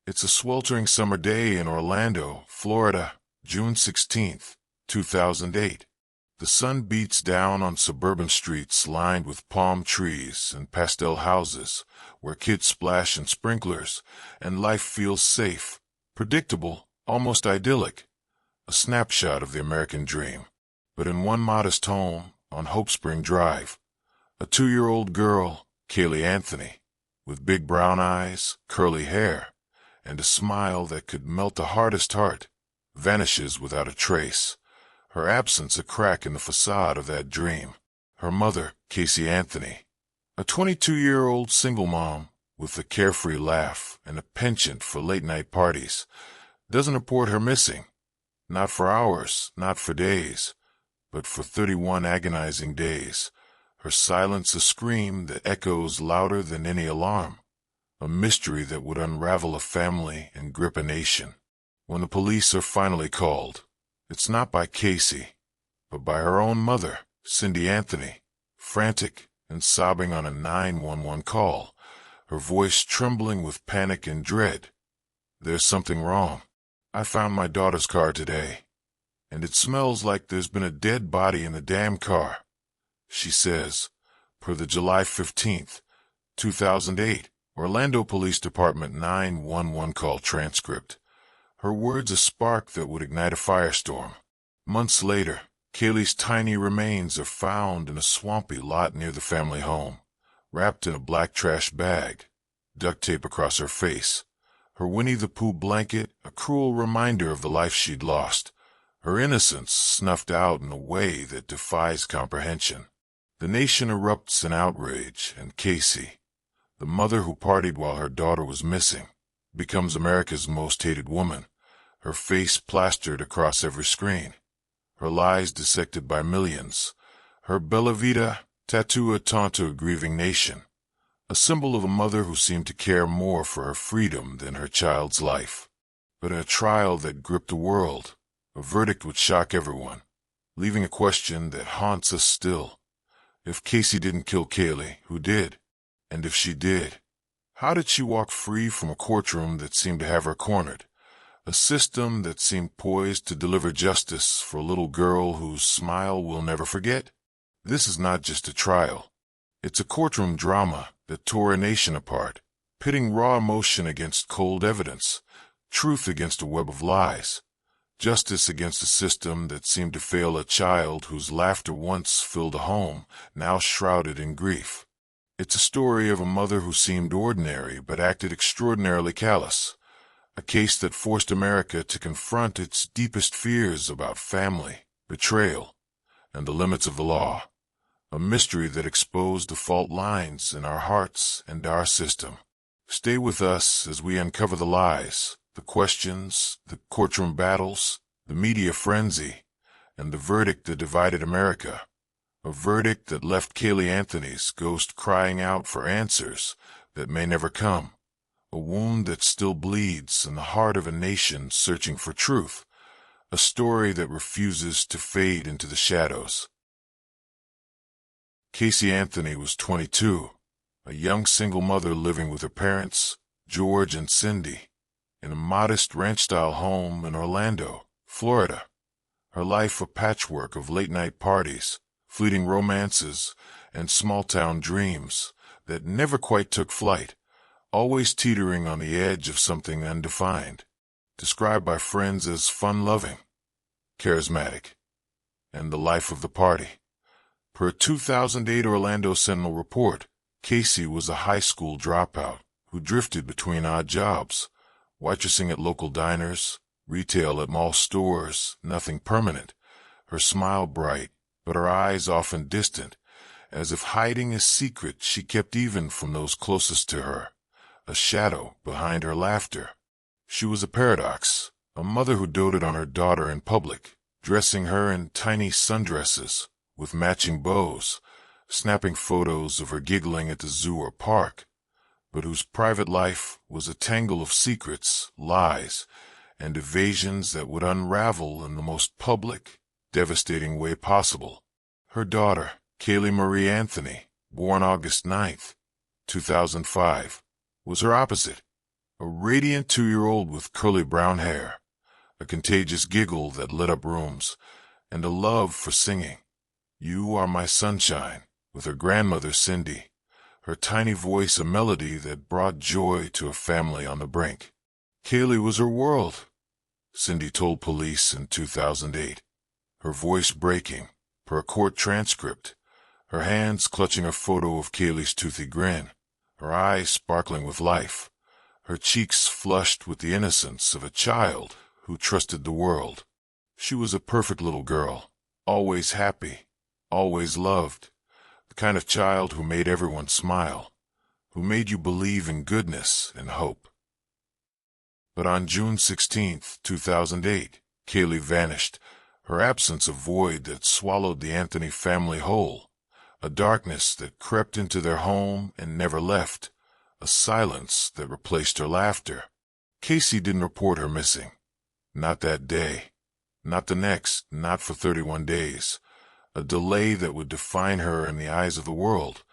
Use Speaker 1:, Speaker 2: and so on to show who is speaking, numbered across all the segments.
Speaker 1: It's a sweltering summer day in Orlando, Florida, June 16th, 2008. The sun beats down on suburban streets lined with palm trees and pastel houses where kids splash in sprinklers and life feels safe, predictable, almost idyllic. A snapshot of the American dream. But in one modest home on Hope Spring Drive, a 2-year-old girl, Caylee Anthony, with big brown eyes, curly hair, and a smile that could melt the hardest heart, vanishes without a trace, her absence a crack in the facade of that dream. Her mother, Caylee Anthony, a 22-year-old single mom with a carefree laugh and a penchant for late-night parties, doesn't report her missing. Not for hours, not for days, but for 31 agonizing days. Her silence a scream that echoes louder than any alarm. A mystery that would unravel a family and grip a nation. When the police are finally called, it's not by Caylee, but by her own mother, Cindy Anthony, frantic and sobbing on a 911 call, her voice trembling with panic and dread. "There's something wrong. I found my daughter's car today, and it smells like there's been a dead body in the damn car," she says, per the July 15th, 2008, Orlando Police Department 911 call transcript. Her words a spark that would ignite a firestorm. Months later, Caylee's tiny remains are found in a swampy lot near the family home, wrapped in a black trash bag, duct tape across her face, her Winnie the Pooh blanket a cruel reminder of the life she'd lost, her innocence snuffed out in a way that defies comprehension. The nation erupts in outrage, and Caylee, the mother who partied while her daughter was missing, becomes America's most hated woman, her face plastered across every screen, her lies dissected by millions, her Bella Vita tattooed taunted a grieving nation, a symbol of a mother who seemed to care more for her freedom than her child's life. But in a trial that gripped the world, a verdict would shock everyone, leaving a question that haunts us still. If Caylee didn't kill Caylee, who did? And if she did, how did she walk free from a courtroom that seemed to have her cornered, a system that seemed poised to deliver justice for a little girl whose smile we'll never forget? This is not just a trial. It's a courtroom drama that tore a nation apart, pitting raw emotion against cold evidence, truth against a web of lies, justice against a system that seemed to fail a child whose laughter once filled a home, now shrouded in grief. It's a story of a mother who seemed ordinary but acted extraordinarily callous, a case that forced America to confront its deepest fears about family, betrayal, and the limits of the law, a mystery that exposed the fault lines in our hearts and our system. Stay with us as we uncover the lies, the questions, the courtroom battles, the media frenzy, and the verdict that divided America. A verdict that left Caylee Anthony's ghost crying out for answers that may never come. A wound that still bleeds in the heart of a nation searching for truth. A story that refuses to fade into the shadows. Caylee Anthony was 22, a young single mother living with her parents, George and Cindy, in a modest ranch-style home in Orlando, Florida. Her life a patchwork of late-night parties, fleeting romances, and small-town dreams that never quite took flight, always teetering on the edge of something undefined, described by friends as fun-loving, charismatic, and the life of the party. Per a 2008 Orlando Sentinel report, Caylee was a high school dropout who drifted between odd jobs, waitressing at local diners, retail at mall stores, nothing permanent, her smile bright, but her eyes often distant, as if hiding a secret she kept even from those closest to her, a shadow behind her laughter. She was a paradox, a mother who doted on her daughter in public, dressing her in tiny sundresses with matching bows, snapping photos of her giggling at the zoo or park, but whose private life was a tangle of secrets, lies, and evasions that would unravel in the most public, devastating way possible. Her daughter, Caylee Marie Anthony, born August 9th, 2005, was her opposite, A radiant 2-year-old with curly brown hair, a contagious giggle that lit up rooms, and a love for singing. "You are my sunshine," with her grandmother Cindy, her tiny voice a melody that brought joy to a family on the brink. Caylee was her world, Cindy told police in 2008, her voice breaking per a court transcript, her hands clutching a photo of Caylee's toothy grin, her eyes sparkling with life, her cheeks flushed with the innocence of a child who trusted the world. She was a perfect little girl, always happy, always loved, the kind of child who made everyone smile, who made you believe in goodness and hope. But on June 16, 2008, Caylee vanished, her absence a void that swallowed the Anthony family whole, a darkness that crept into their home and never left, a silence that replaced her laughter. Casey didn't report her missing. Not that day. Not the next, not for 31 days. A delay that would define her in the eyes of the world,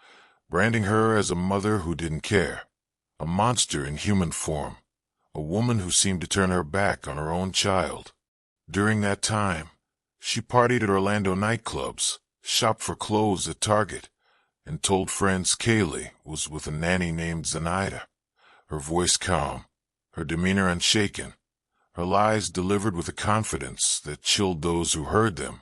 Speaker 1: branding her as a mother who didn't care, a monster in human form, a woman who seemed to turn her back on her own child. During that time, she partied at Orlando nightclubs, shopped for clothes at Target, and told friends Caylee was with a nanny named Zanny, her voice calm, her demeanor unshaken, her lies delivered with a confidence that chilled those who heard them,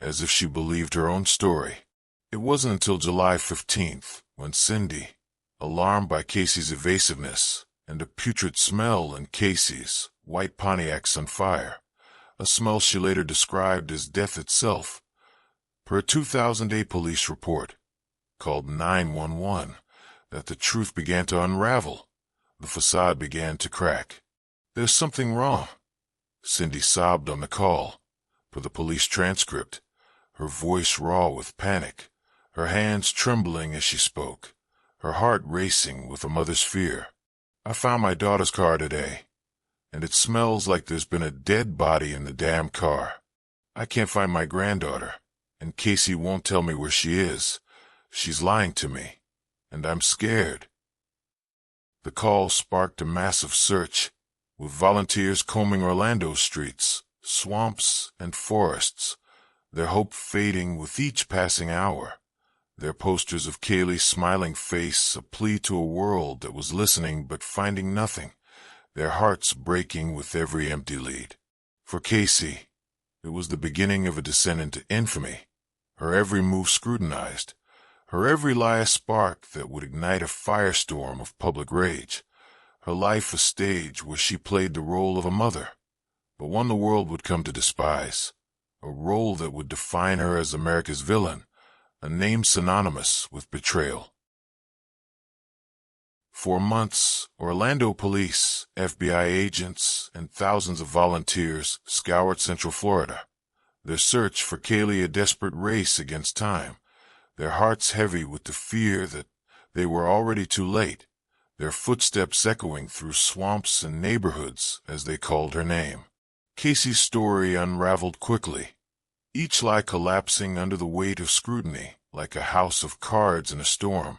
Speaker 1: as if she believed her own story. It wasn't until July 15th, when Cindy, alarmed by Casey's evasiveness and a putrid smell in Casey's white Pontiacs on fire, a smell she later described as death itself, per a 2008 police report, called 911, that the truth began to unravel, the facade began to crack. "There's something wrong," Cindy sobbed on the call, per the police transcript, her voice raw with panic, her hands trembling as she spoke, her heart racing with a mother's fear. "I found my daughter's car today, and it smells like there's been a dead body in the damn car. I can't find my granddaughter, and Casey won't tell me where she is. She's lying to me, and I'm scared." The call sparked a massive search, with volunteers combing Orlando's streets, swamps, and forests, their hope fading with each passing hour, their posters of Caylee's smiling face a plea to a world that was listening but finding nothing, their hearts breaking with every empty lead. For Casey, it was the beginning of a descent into infamy, her every move scrutinized, her every lie a spark that would ignite a firestorm of public rage, her life a stage where she played the role of a mother, but one the world would come to despise, a role that would define her as America's villain, a name synonymous with betrayal. For months, Orlando police, FBI agents, and thousands of volunteers scoured Central Florida, their search for Caylee a desperate race against time, their hearts heavy with the fear that they were already too late, their footsteps echoing through swamps and neighborhoods as they called her name. Casey's story unraveled quickly, each lie collapsing under the weight of scrutiny like a house of cards in a storm,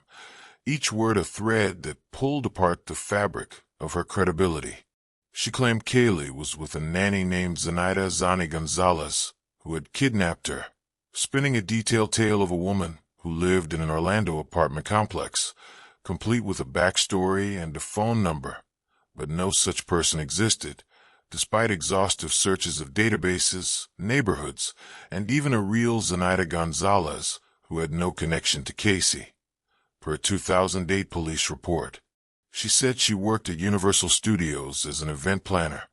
Speaker 1: each word a thread that pulled apart the fabric of her credibility. She claimed Caylee was with a nanny named Zanny Gonzalez, who had kidnapped her, spinning a detailed tale of a woman who lived in an Orlando apartment complex, complete with a backstory and a phone number, but no such person existed, despite exhaustive searches of databases, neighborhoods, and even a real Zanny Gonzalez who had no connection to Casey. Per a 2008 police report, she said she worked at Universal Studios as an event planner,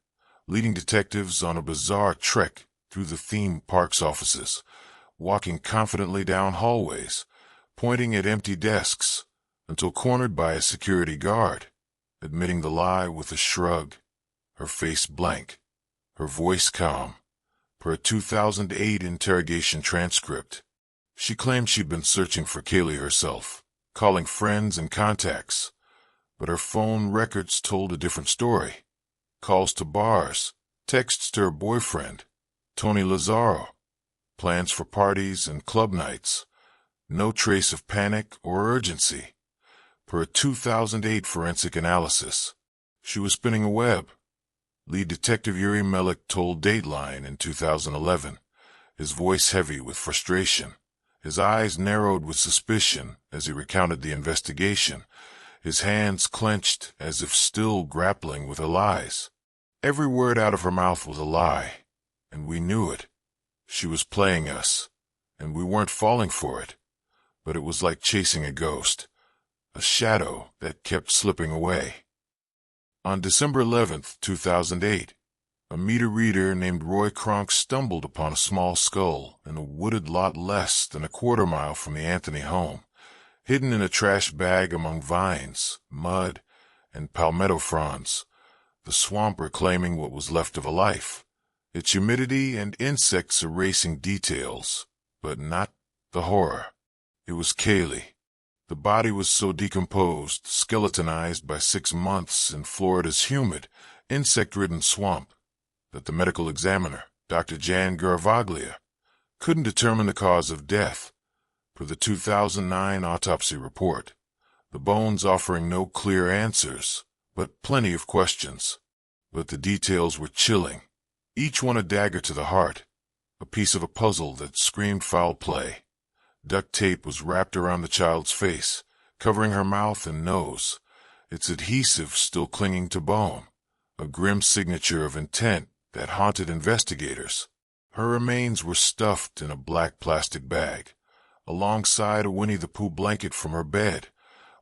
Speaker 1: leading detectives on a bizarre trek through the theme park's offices, walking confidently down hallways, pointing at empty desks, until cornered by a security guard, admitting the lie with a shrug, her face blank, her voice calm, per a 2008 interrogation transcript. She claimed she'd been searching for Caylee herself, calling friends and contacts, but her phone records told a different story. Calls to bars, texts to her boyfriend, Tony Lazaro, plans for parties and club nights, no trace of panic or urgency. Per a 2008 forensic analysis, She was spinning a web. Lead Detective Yuri Melik told Dateline in 2011, his voice heavy with frustration, his eyes narrowed with suspicion as he recounted the investigation, his hands clenched as if still grappling with her lies. Every word out of her mouth was a lie, and we knew it. She was playing us, and we weren't falling for it, but it was like chasing a ghost, a shadow that kept slipping away. On December 11th, 2008, a meter reader named Roy Kronk stumbled upon a small skull in a wooded lot less than a quarter-mile from the Anthony home, hidden in a trash bag among vines, mud, and palmetto fronds, the swamp reclaiming what was left of a life, its humidity and insects erasing details, but not the horror. It was Caylee. The body was so decomposed, skeletonized by 6 months in Florida's humid, insect-ridden swamp, that the medical examiner, Dr. Jan Garavaglia, couldn't determine the cause of death, per the 2009 autopsy report, the bones offering no clear answers, but plenty of questions. But the details were chilling, each one a dagger to the heart, a piece of a puzzle that screamed foul play. Duct tape was wrapped around the child's face, covering her mouth and nose, its adhesive still clinging to bone, a grim signature of intent that haunted investigators. Her remains were stuffed in a black plastic bag, alongside a Winnie the Pooh blanket from her bed,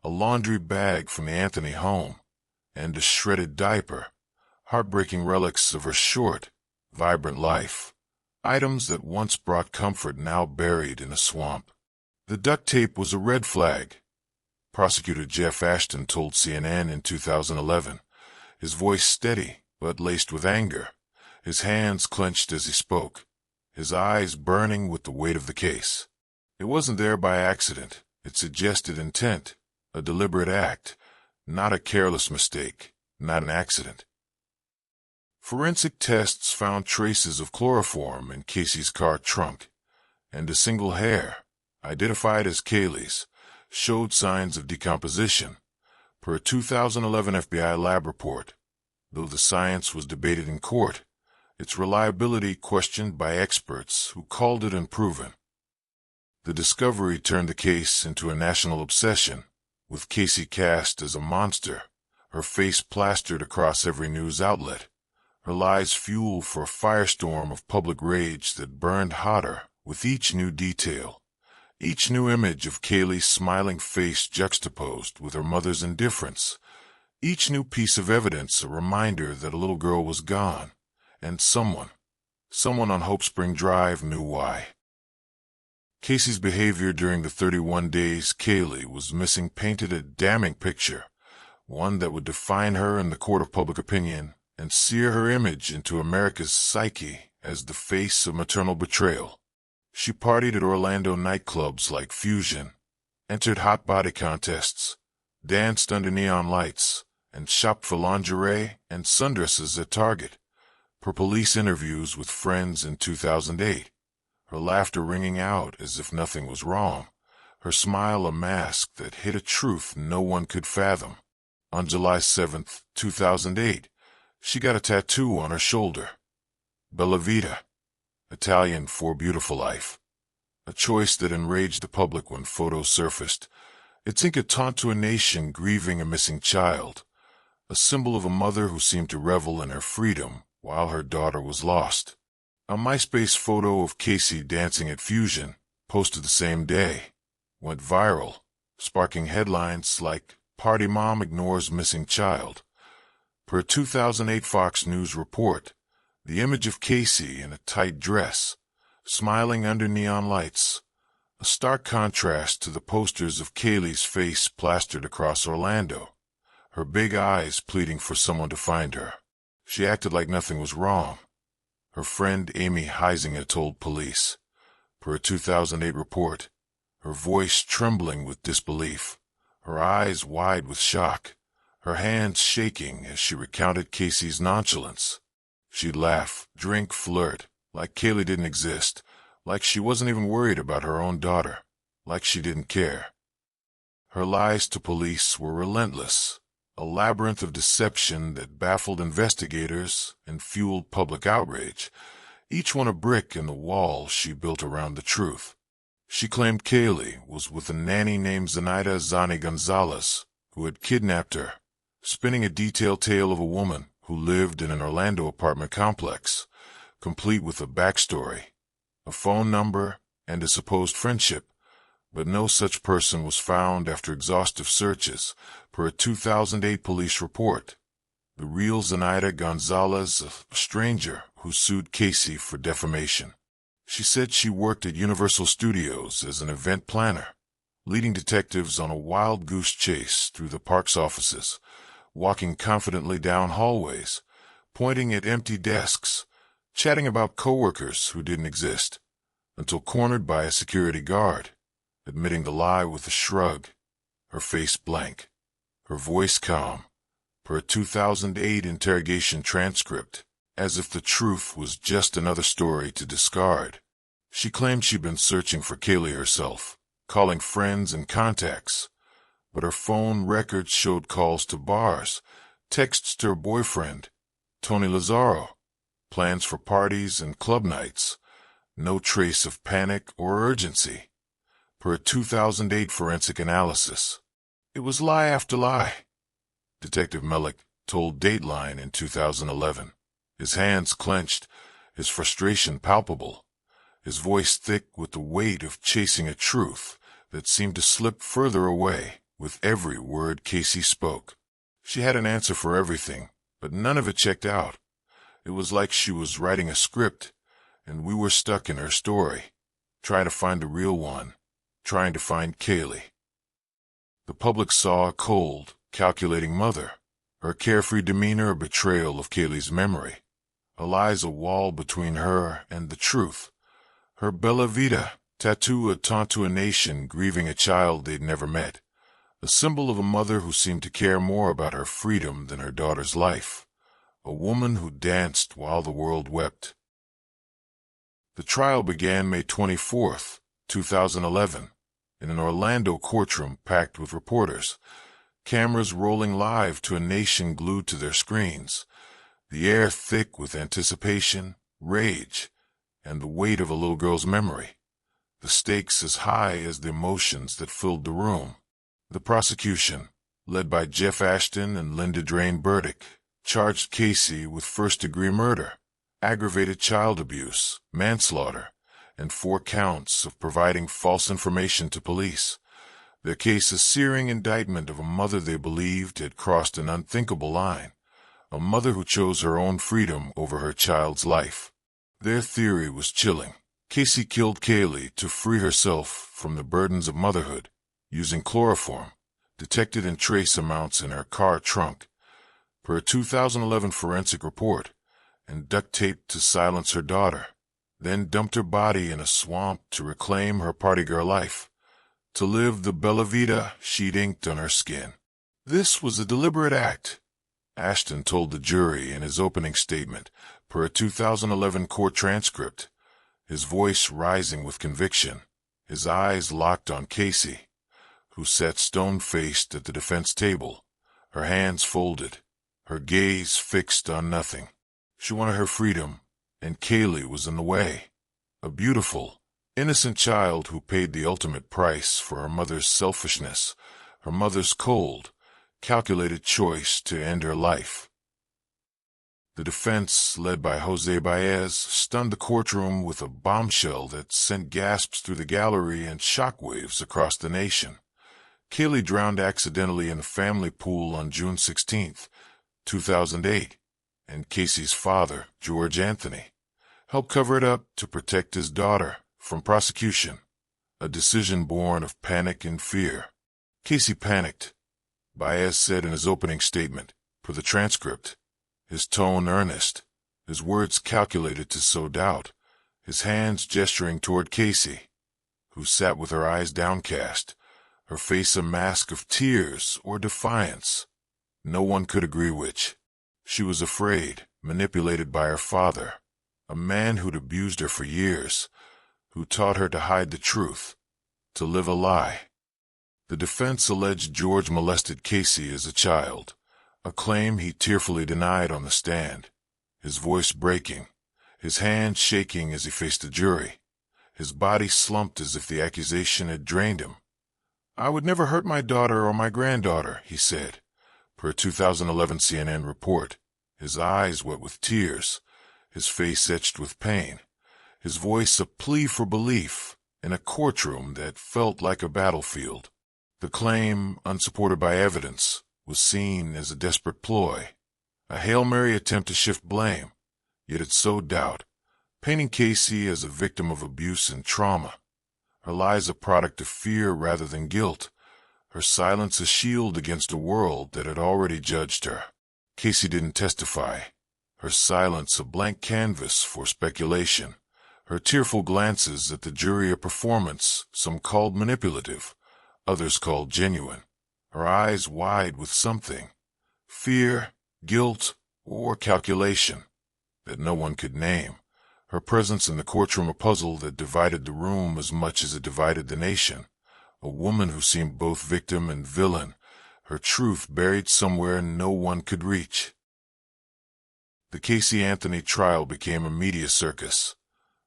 Speaker 1: a laundry bag from the Anthony home, and a shredded diaper, heartbreaking relics of her short, vibrant life. Items that once brought comfort now buried in a swamp. The duct tape was a red flag, Prosecutor Jeff Ashton told CNN in 2011, his voice steady but laced with anger, his hands clenched as he spoke, his eyes burning with the weight of the case. It wasn't there by accident. It suggested intent, a deliberate act, not a careless mistake, not an accident. Forensic tests found traces of chloroform in Casey's car trunk, and a single hair, identified as Caylee's, showed signs of decomposition, per a 2011 FBI lab report. Though the science was debated in court, its reliability questioned by experts who called it unproven. The discovery turned the case into a national obsession, with Casey cast as a monster, her face plastered across every news outlet, her lies fuel for a firestorm of public rage that burned hotter with each new detail, each new image of Caylee's smiling face juxtaposed with her mother's indifference, each new piece of evidence a reminder that a little girl was gone, and someone on Hope Spring Drive knew why. Casey's behavior during the 31 days Caylee was missing painted a damning picture, one that would define her in the court of public opinion and sear her image into America's psyche as the face of maternal betrayal. She partied at Orlando nightclubs like Fusion, entered hot body contests, danced under neon lights, and shopped for lingerie and sundresses at Target, per police interviews with friends in 2008, her laughter ringing out as if nothing was wrong, her smile a mask that hid a truth no one could fathom. On July 7, 2008, she got a tattoo on her shoulder. Bella Vita, Italian for beautiful life. A choice that enraged the public when photos surfaced. Its ink a taunt to a nation grieving a missing child, a symbol of a mother who seemed to revel in her freedom while her daughter was lost. A MySpace photo of Casey dancing at Fusion, posted the same day, went viral, sparking headlines like "Party Mom Ignores Missing Child." Per a 2008 Fox News report, the image of Casey in a tight dress, smiling under neon lights, a stark contrast to the posters of Caylee's face plastered across Orlando, her big eyes pleading for someone to find her. She acted like nothing was wrong. Her friend Amy Heisinger told police, per a 2008 report, her voice trembling with disbelief, her eyes wide with shock, her hands shaking as she recounted Casey's nonchalance. She'd laugh, drink, flirt, like Caylee didn't exist, like she wasn't even worried about her own daughter, like she didn't care. Her lies to police were relentless, a labyrinth of deception that baffled investigators and fueled public outrage, each one a brick in the wall she built around the truth. She claimed Caylee was with a nanny named Zanny Gonzalez, who had kidnapped her, spinning a detailed tale of a woman who lived in an Orlando apartment complex, complete with a backstory, a phone number, and a supposed friendship. But no such person was found after exhaustive searches, per a 2008 police report. The real Zanny Gonzalez, a stranger who sued Casey for defamation. She said she worked at Universal Studios as an event planner, leading detectives on a wild goose chase through the park's offices, walking confidently down hallways, pointing at empty desks, chatting about coworkers who didn't exist, until cornered by a security guard, admitting the lie with a shrug, her face blank, her voice calm, per a 2008 interrogation transcript, as if the truth was just another story to discard. She claimed she'd been searching for Caylee herself, calling friends and contacts, but her phone records showed calls to bars, texts to her boyfriend, Tony Lazaro, plans for parties and club nights, no trace of panic or urgency. Per a 2008 forensic analysis, it was lie after lie, Detective Mellick told Dateline in 2011, his hands clenched, his frustration palpable, his voice thick with the weight of chasing a truth that seemed to slip further away with every word Casey spoke. She had an answer for everything, but none of it checked out. It was like she was writing a script, and we were stuck in her story, trying to find the real one, trying to find Caylee. The public saw a cold, calculating mother, her carefree demeanor a betrayal of Caylee's memory, Eliza wall between her and the truth, her Bella Vita tattoo a taunt to a nation grieving a child they'd never met, a symbol of a mother who seemed to care more about her freedom than her daughter's life, a woman who danced while the world wept. The trial began May 24th, 2011, in an Orlando courtroom packed with reporters, cameras rolling live to a nation glued to their screens, the air thick with anticipation, rage, and the weight of a little girl's memory, the stakes as high as the emotions that filled the room. The prosecution, led by Jeff Ashton and Linda Drain Burdick, charged Casey with first-degree murder, aggravated child abuse, manslaughter, and 4 counts of providing false information to police. Their case a searing indictment of a mother they believed had crossed an unthinkable line, a mother who chose her own freedom over her child's life. Their theory was chilling. Casey killed Caylee to free herself from the burdens of motherhood, using chloroform, detected in trace amounts in her car trunk, per a 2011 forensic report, and duct taped to silence her daughter, then dumped her body in a swamp to reclaim her party girl life, to live the Bella Vita she'd inked on her skin. This was a deliberate act, Ashton told the jury in his opening statement, per a 2011 court transcript, his voice rising with conviction, his eyes locked on Casey, who sat stone-faced at the defense table, her hands folded, her gaze fixed on nothing. She wanted her freedom, and Caylee was in the way. A beautiful, innocent child who paid the ultimate price for her mother's selfishness, her mother's cold, calculated choice to end her life. The defense, led by Jose Baez, stunned the courtroom with a bombshell that sent gasps through the gallery and shockwaves across the nation. Caylee drowned accidentally in a family pool on June 16, 2008, and Casey's father, George Anthony, helped cover it up to protect his daughter from prosecution, a decision born of panic and fear. Casey panicked, Baez said in his opening statement, per the transcript, his tone earnest, his words calculated to sow doubt, his hands gesturing toward Casey, who sat with her eyes downcast, her face a mask of tears or defiance. No one could agree which. She was afraid, manipulated by her father, a man who'd abused her for years, who taught her to hide the truth, to live a lie. The defense alleged George molested Casey as a child, a claim he tearfully denied on the stand, his voice breaking, his hands shaking as he faced the jury, his body slumped as if the accusation had drained him. "I would never hurt my daughter or my granddaughter," he said, per a 2011 CNN report, his eyes wet with tears, his face etched with pain, his voice a plea for belief in a courtroom that felt like a battlefield. The claim, unsupported by evidence, was seen as a desperate ploy, a Hail Mary attempt to shift blame, yet it sowed doubt, painting Caylee as a victim of abuse and trauma, her lies a product of fear rather than guilt, her silence a shield against a world that had already judged her. Caylee didn't testify, her silence a blank canvas for speculation, her tearful glances at the jury a performance some called manipulative, others called genuine, her eyes wide with something, fear, guilt, or calculation, that no one could name, her presence in the courtroom a puzzle that divided the room as much as it divided the nation, a woman who seemed both victim and villain, her truth buried somewhere no one could reach. The Caylee Anthony trial became a media circus,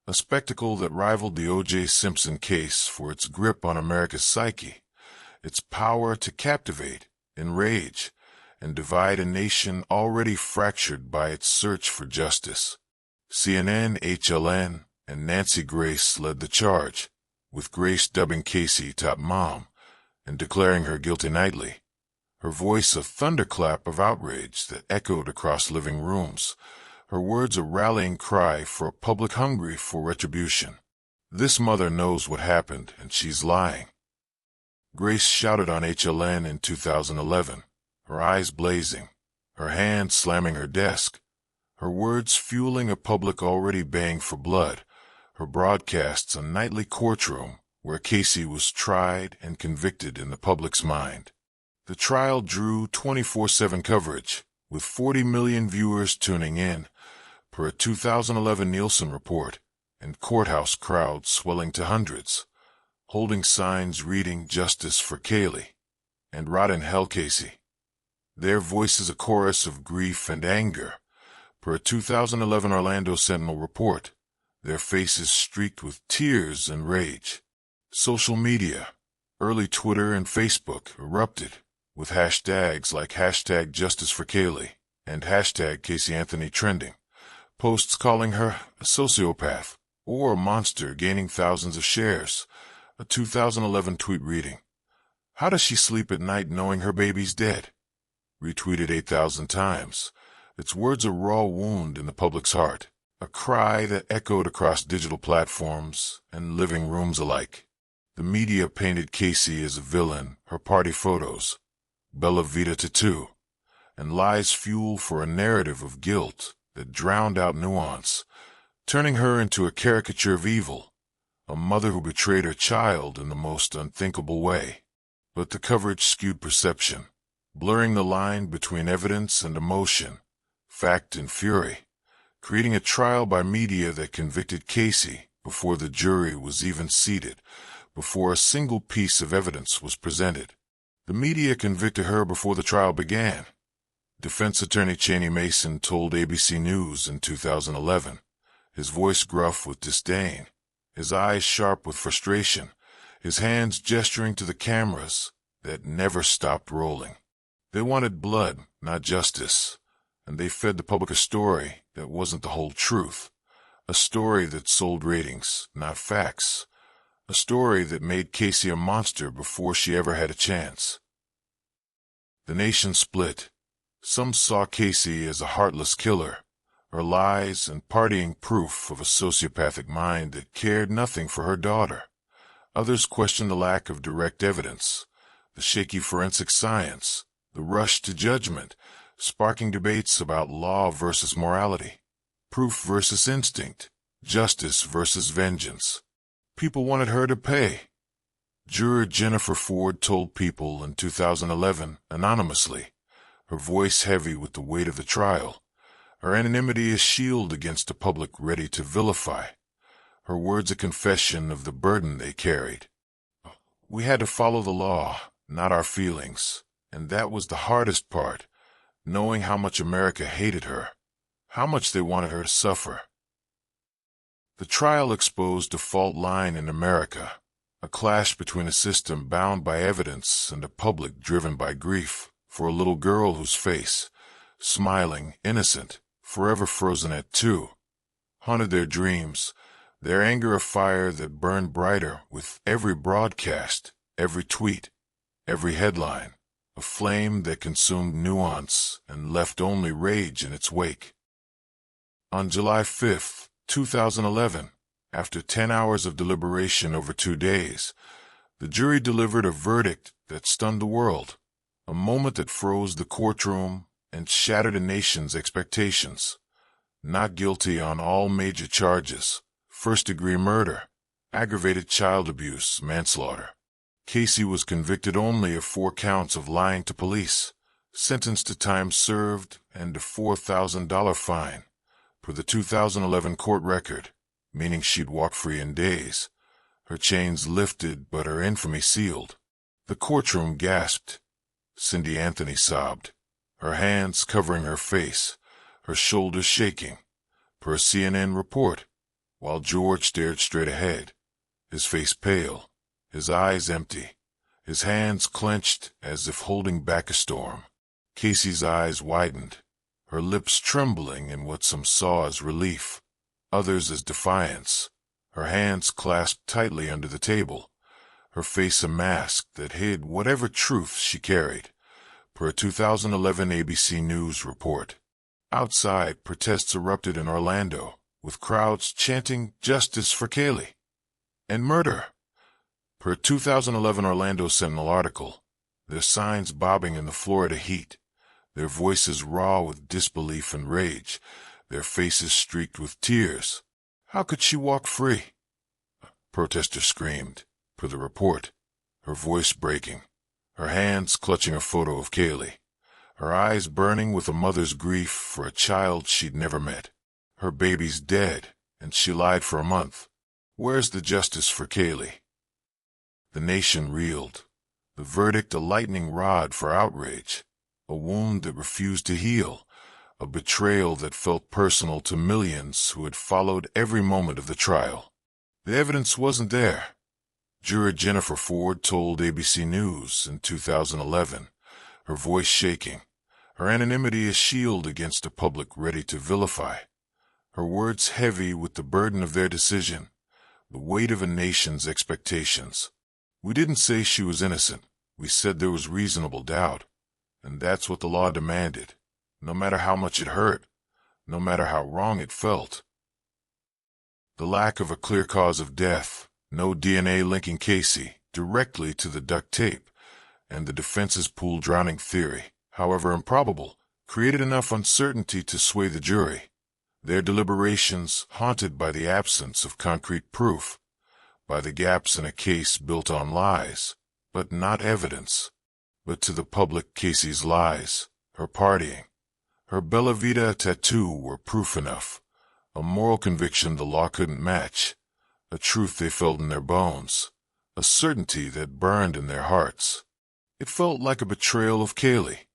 Speaker 1: a spectacle that rivaled the O.J. Simpson case for its grip on America's psyche, its power to captivate, enrage, and divide a nation already fractured by its search for justice. CNN, HLN, and Nancy Grace led the charge, with Grace dubbing Caylee top mom and declaring her guilty nightly, her voice a thunderclap of outrage that echoed across living rooms, her words a rallying cry for a public hungry for retribution. "This mother knows what happened, and she's lying," Grace shouted on HLN in 2011, her eyes blazing, her hand slamming her desk, her words fueling a public already baying for blood, her broadcasts a nightly courtroom where Caylee was tried and convicted in the public's mind. The trial drew 24/7 coverage, with 40 million viewers tuning in, per a 2011 Nielsen report, and courthouse crowds swelling to hundreds, holding signs reading "Justice for Caylee" and "Rot in Hell, Caylee." Their voices a chorus of grief and anger, per a 2011 Orlando Sentinel report, their faces streaked with tears and rage. Social media, early Twitter and Facebook, erupted, with hashtags like #JusticeForCaylee and #Caylee Anthony trending, posts calling her a sociopath or a monster gaining thousands of shares. A 2011 tweet reading, "How does she sleep at night knowing her baby's dead?" retweeted 8,000 times, its words a raw wound in the public's heart, a cry that echoed across digital platforms and living rooms alike. The media painted Caylee as a villain, her party photos, Bella Vita tattoo, and lies fuel for a narrative of guilt that drowned out nuance, turning her into a caricature of evil, a mother who betrayed her child in the most unthinkable way. But the coverage skewed perception, blurring the line between evidence and emotion, fact and fury, creating a trial by media that convicted Caylee before the jury was even seated, before a single piece of evidence was presented. The media convicted her before the trial began. Defense attorney Cheney Mason told ABC News in 2011, his voice gruff with disdain, his eyes sharp with frustration, his hands gesturing to the cameras that never stopped rolling. They wanted blood, not justice, and they fed the public a story that wasn't the whole truth, a story that sold ratings, not facts, a story that made Caylee a monster before she ever had a chance. The nation split. Some saw Caylee as a heartless killer, her lies and partying proof of a sociopathic mind that cared nothing for her daughter. Others questioned the lack of direct evidence, the shaky forensic science, the rush to judgment, sparking debates about law versus morality, proof versus instinct, justice versus vengeance. People wanted her to pay. Juror Jennifer Ford told People in 2011, anonymously, her voice heavy with the weight of the trial, her anonymity a shield against a public ready to vilify, her words a confession of the burden they carried. "We had to follow the law, not our feelings, and that was the hardest part. knowing how much America hated her, how much they wanted her to suffer. The trial exposed a fault line in America, a clash between a system bound by evidence and a public driven by grief for a little girl whose face, smiling, innocent, forever frozen at 2, haunted their dreams, their anger a fire that burned brighter with every broadcast, every tweet, every headline, a flame that consumed nuance and left only rage in its wake. On July 5, 2011, after 10 hours of deliberation over 2 days, the jury delivered a verdict that stunned the world, a moment that froze the courtroom and shattered a nation's expectations. Not guilty on all major charges: first-degree murder, aggravated child abuse, manslaughter. Caylee was convicted only of 4 counts of lying to police, sentenced to time served and a $4,000 fine, per the 2011 court record, meaning she'd walk free in days. Her chains lifted, but her infamy sealed. The courtroom gasped. Caylee Anthony sobbed, her hands covering her face, her shoulders shaking, per a CNN report, while George stared straight ahead, his face pale, his eyes empty, his hands clenched as if holding back a storm. Caylee's eyes widened, her lips trembling in what some saw as relief, others as defiance, her hands clasped tightly under the table, her face a mask that hid whatever truth she carried, per a 2011 ABC News report. Outside, protests erupted in Orlando, with crowds chanting "Justice for Caylee" and "Murder." Per a 2011 Orlando Sentinel article, their signs bobbing in the Florida heat, their voices raw with disbelief and rage, their faces streaked with tears. How could she walk free? A protester screamed, per the report, her voice breaking, her hands clutching a photo of Caylee, her eyes burning with a mother's grief for a child she'd never met. Her baby's dead, and she lied for a month. Where's the justice for Caylee? The nation reeled, the verdict a lightning rod for outrage, a wound that refused to heal, a betrayal that felt personal to millions who had followed every moment of the trial. The evidence wasn't there. Juror Jennifer Ford told ABC News in 2011, her voice shaking, her anonymity a shield against a public ready to vilify, her words heavy with the burden of their decision, the weight of a nation's expectations. We didn't say she was innocent. We said there was reasonable doubt. And that's what the law demanded, no matter how much it hurt, no matter how wrong it felt. The lack of a clear cause of death, no DNA linking Caylee directly to the duct tape, and the defense's pool drowning theory, however improbable, created enough uncertainty to sway the jury. Their deliberations haunted by the absence of concrete proof, by the gaps in a case built on lies, but not evidence. But to the public, Caylee's lies, her partying, her Bella Vita tattoo were proof enough, a moral conviction the law couldn't match, a truth they felt in their bones, a certainty that burned in their hearts. It felt like a betrayal of Caylee.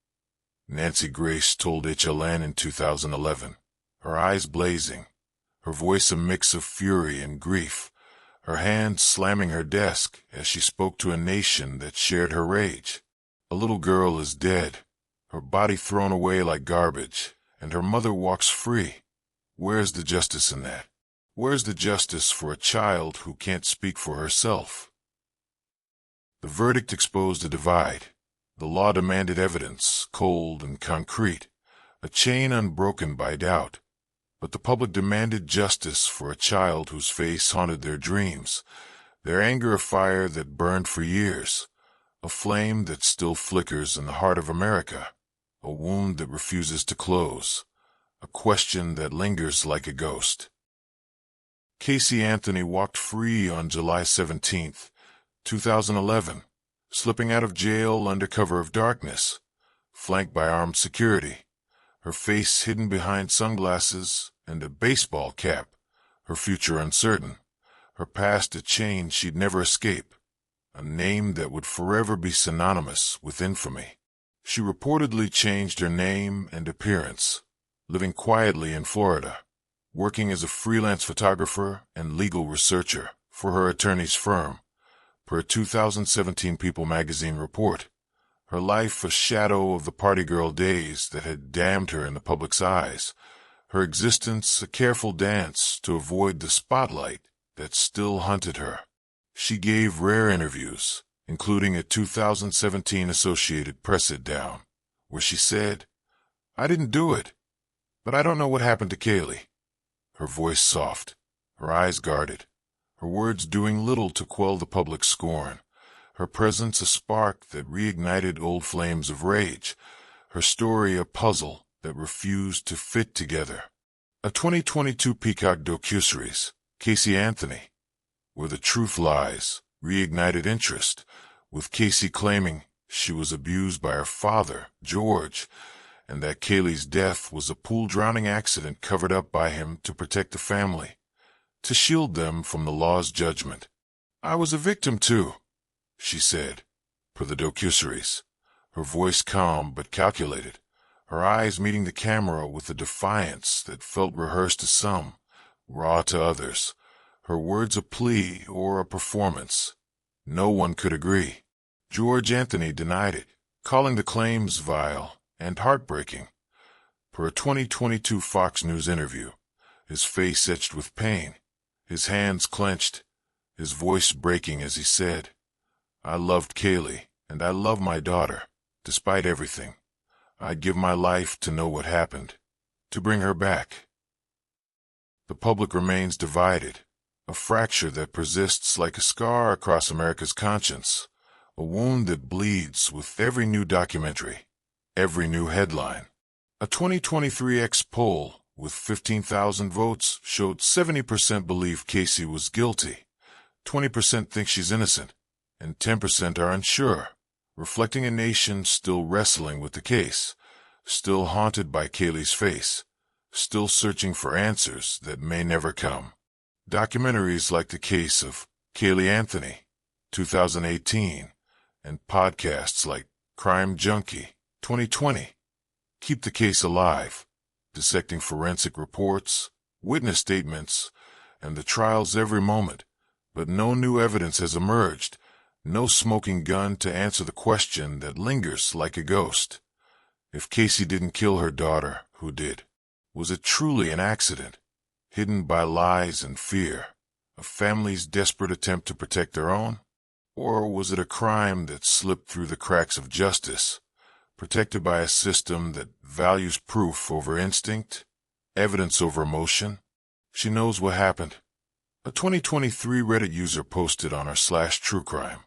Speaker 1: Nancy Grace told HLN in 2011, her eyes blazing, her voice a mix of fury and grief, her hand slamming her desk as she spoke to a nation that shared her rage. A little girl is dead, her body thrown away like garbage, and her mother walks free. Where's the justice in that? Where's the justice for a child who can't speak for herself? The verdict exposed a divide. The law demanded evidence, cold and concrete, a chain unbroken by doubt. But the public demanded justice for a child whose face haunted their dreams, their anger a fire that burned for years, a flame that still flickers in the heart of America, a wound that refuses to close, a question that lingers like a ghost. Caylee Anthony walked free on July 17, 2011, slipping out of jail under cover of darkness, flanked by armed security, her face hidden behind sunglasses and a baseball cap, her future uncertain, her past a chain she'd never escape, a name that would forever be synonymous with infamy. She reportedly changed her name and appearance, living quietly in Florida, working as a freelance photographer and legal researcher for her attorney's firm, per a 2017 People magazine report. Her life a shadow of the party girl days that had damned her in the public's eyes, her existence a careful dance to avoid the spotlight that still hunted her. She gave rare interviews, including a 2017 Associated Press sit-down, where she said, "I didn't do it, but I don't know what happened to Caylee." Her voice soft, her eyes guarded, her words doing little to quell the public scorn, her presence a spark that reignited old flames of rage, her story a puzzle that refused to fit together. A 2022 Peacock docuseries, Caylee Anthony, Where the Truth Lies, reignited interest, with Caylee claiming she was abused by her father, George, and that Caylee's death was a pool drowning accident covered up by him to protect the family, to shield them from the law's judgment. "I was a victim too," she said, per the docuseries, her voice calm but calculated, her eyes meeting the camera with a defiance that felt rehearsed to some, raw to others, her words a plea or a performance. No one could agree. George Anthony denied it, calling the claims vile and heartbreaking. Per a 2022 Fox News interview, his face etched with pain, his hands clenched, his voice breaking as he said, "I loved Caylee, and I love my daughter, despite everything. I'd give my life to know what happened, to bring her back." The public remains divided, a fracture that persists like a scar across America's conscience, a wound that bleeds with every new documentary, every new headline. A 2023 X poll with 15,000 votes showed 70% believe Caylee was guilty, 20% think she's innocent, and 10% are unsure, reflecting a nation still wrestling with the case, still haunted by Caylee's face, still searching for answers that may never come. Documentaries like the case of Caylee Anthony, 2018, and podcasts like Crime Junkie, 2020, keep the case alive, dissecting forensic reports, witness statements, and the trials every moment, but no new evidence has emerged, no smoking gun to answer the question that lingers like a ghost. If Caylee didn't kill her daughter, who did? Was it truly an accident, hidden by lies and fear, a family's desperate attempt to protect their own? Or was it a crime that slipped through the cracks of justice, protected by a system that values proof over instinct, evidence over emotion? She knows what happened. A 2023 Reddit user posted on r/truecrime.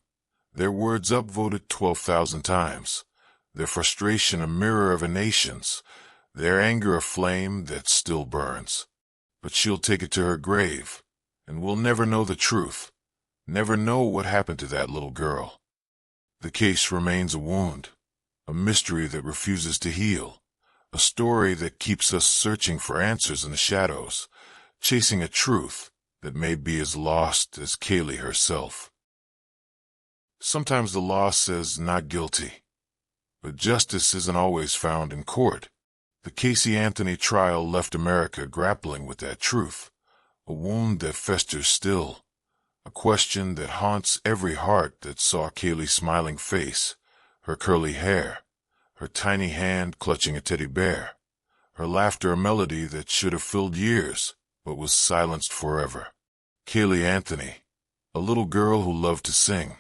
Speaker 1: Their words upvoted 12,000 times, their frustration a mirror of a nation's, their anger a flame that still burns. But she'll take it to her grave, and we'll never know the truth, never know what happened to that little girl. The case remains a wound, a mystery that refuses to heal, a story that keeps us searching for answers in the shadows, chasing a truth that may be as lost as Caylee herself. Sometimes the law says not guilty, but justice isn't always found in court. The Caylee Anthony trial left America grappling with that truth, a wound that festers still, a question that haunts every heart that saw Caylee's smiling face, her curly hair, her tiny hand clutching a teddy bear, her laughter a melody that should have filled years but was silenced forever. Caylee Anthony, a little girl who loved to sing,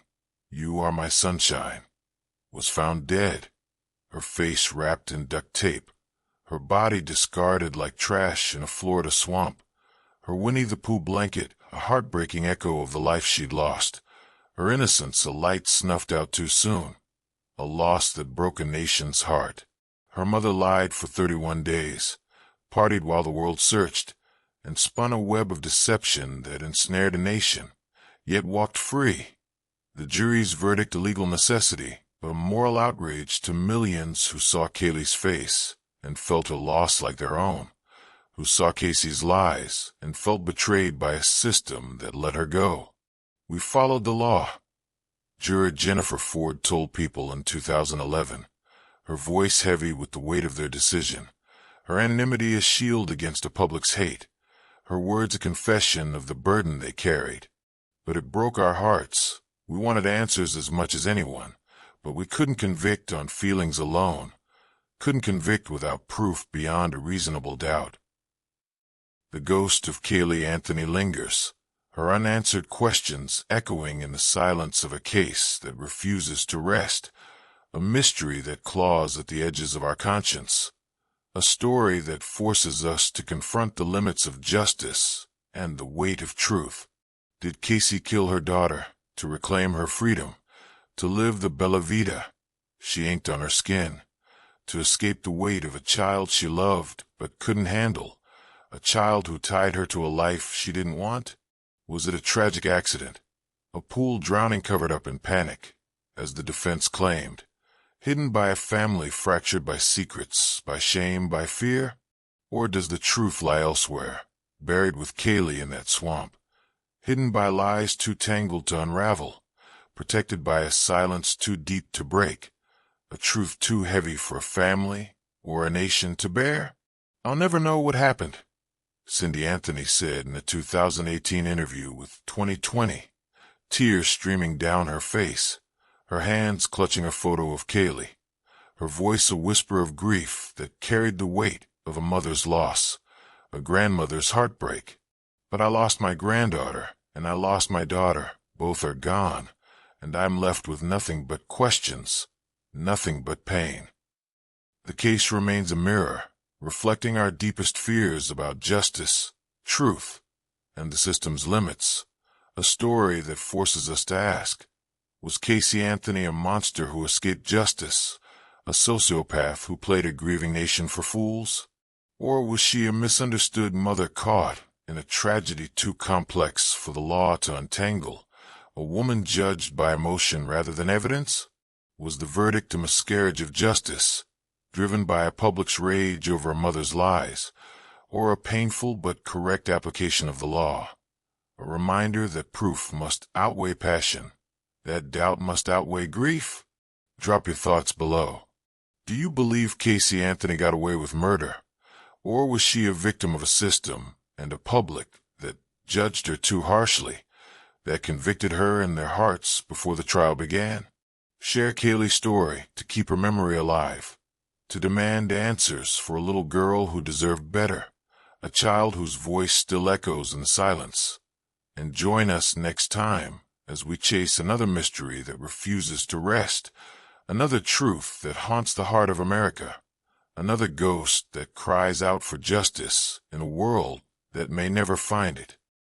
Speaker 1: "You Are My Sunshine," was found dead, her face wrapped in duct tape, her body discarded like trash in a Florida swamp, her Winnie the Pooh blanket a heartbreaking echo of the life she'd lost, her innocence a light snuffed out too soon, a loss that broke a nation's heart. Her mother lied for 31 days, partied while the world searched, and spun a web of deception that ensnared a nation, yet walked free. The jury's verdict a legal necessity, but a moral outrage to millions who saw Caylee's face and felt a loss like their own, who saw Caylee's lies and felt betrayed by a system that let her go. "We followed the law," juror Jennifer Ford told People in 2011, her voice heavy with the weight of their decision, her anonymity a shield against the public's hate, her words a confession of the burden they carried. But it broke our hearts. We wanted answers as much as anyone, but we couldn't convict on feelings alone, couldn't convict without proof beyond a reasonable doubt. The ghost of Caylee Anthony lingers, her unanswered questions echoing in the silence of a case that refuses to rest, a mystery that claws at the edges of our conscience, a story that forces us to confront the limits of justice and the weight of truth. Did Casey kill her daughter to reclaim her freedom, to live the bella vita she inked on her skin, to escape the weight of a child she loved but couldn't handle, a child who tied her to a life she didn't want? Was it a tragic accident, a pool drowning covered up in panic, as the defense claimed, hidden by a family fractured by secrets, by shame, by fear? Or does the truth lie elsewhere, buried with Caylee in that swamp, hidden by lies too tangled to unravel, protected by a silence too deep to break, a truth too heavy for a family or a nation to bear? I'll never know what happened, Zanny Anthony said in a 2018 interview with 2020, tears streaming down her face, her hands clutching a photo of Caylee, her voice a whisper of grief that carried the weight of a mother's loss, a grandmother's heartbreak. But I lost my granddaughter, and I lost my daughter. Both are gone, and I'm left with nothing but questions, nothing but pain. The case remains a mirror, reflecting our deepest fears about justice, truth, and the system's limits, a story that forces us to ask, was Caylee Anthony a monster who escaped justice, a sociopath who played a grieving nation for fools? Or was she a misunderstood mother caught in a tragedy too complex for the law to untangle, a woman judged by emotion rather than evidence? Was the verdict a miscarriage of justice, driven by a public's rage over a mother's lies, or a painful but correct application of the law? A reminder that proof must outweigh passion, that doubt must outweigh grief? Drop your thoughts below. Do you believe Caylee Anthony got away with murder, or was she a victim of a system and a public that judged her too harshly, that convicted her in their hearts before the trial began? Share Caylee's story to keep her memory alive, to demand answers for a little girl who deserved better, a child whose voice still echoes in the silence. And join us next time as we chase another mystery that refuses to rest, another truth that haunts the heart of America, another ghost that cries out for justice in a world that may never find it.